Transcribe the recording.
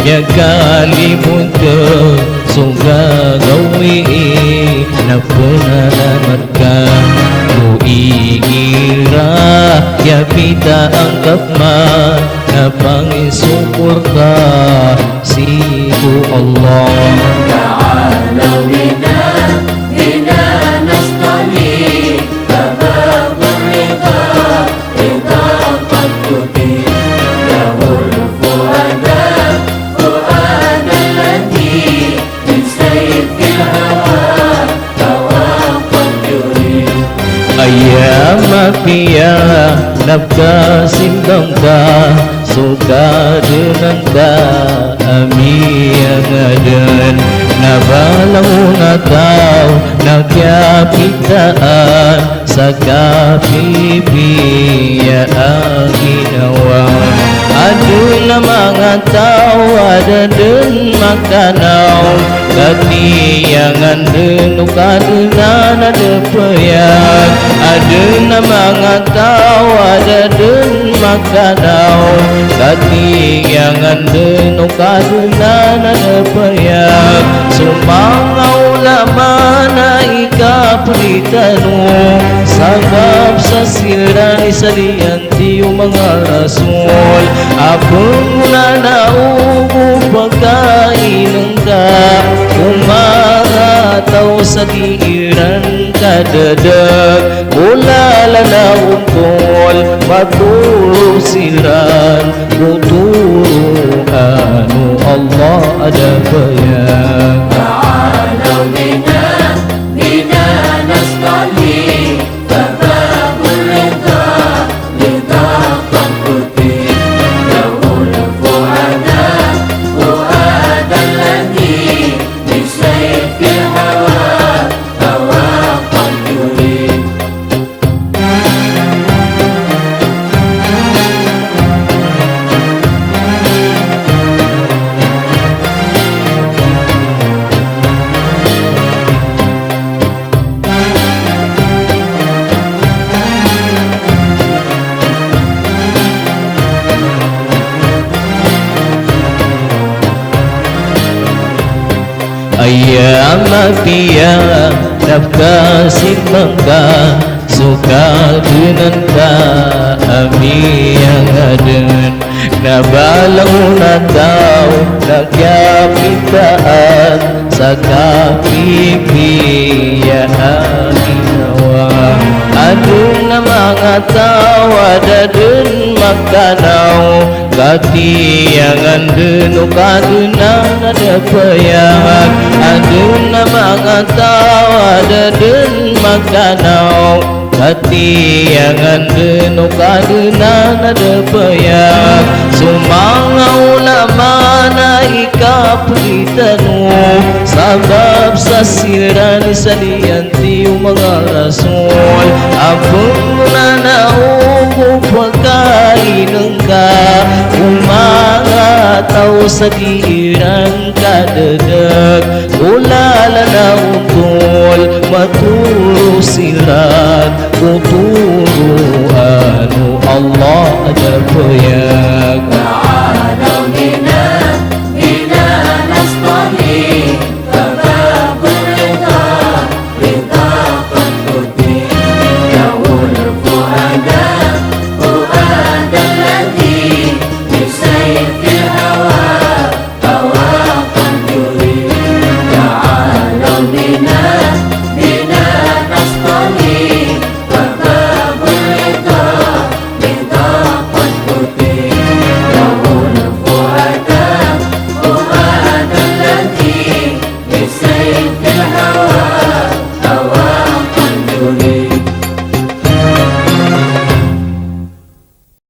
ya kalimutan suga gawi na penalamatkan ku iira ya pita anggap man na pangisupur ka siku Allah ta'ala bina nastali babab rida rida qad tuti lahul fuada alladhi min sayfil hawa tawaqad yuri ayyama fiya nafka simbangka suka dengan ka ami yang adan nabalau natau nakyapitaan saka pipi ya aginawan aduna mga tao ada den makanau kati yang anden ukadunan ada payag aduna mga tao ada den makanau kati yang anden ukadunan ada payag sumangau lama na ikapritanu sabab sa sirani salianti yung mga rasul apong na naubo pagkainan ka umataw sa giiran kadadag ulala na untol maturo siran uturo ano Allah ada bayang ta'ala bina nastali babab rida rida qad tuti lahul fuada alladhi min sayfil hawa tawaqad yuri ayyama fiya nafka simbangka suka dengan ka ami yang adan nabalau natau nakyapitaan saka pipi ya aginawan aduna mga tao ada den makanau kati yang anden ukadunan ada payag aduna mga tao ada den makanau kati yang anden ukadunan ada payag sumangau lama na ikapritanu sabab sa sirani salianti yung mga rasul apong na naubo pagkainan ka umataw sa giiran kadadag ulala na untol maturo sirat uturo ano Allah ada payag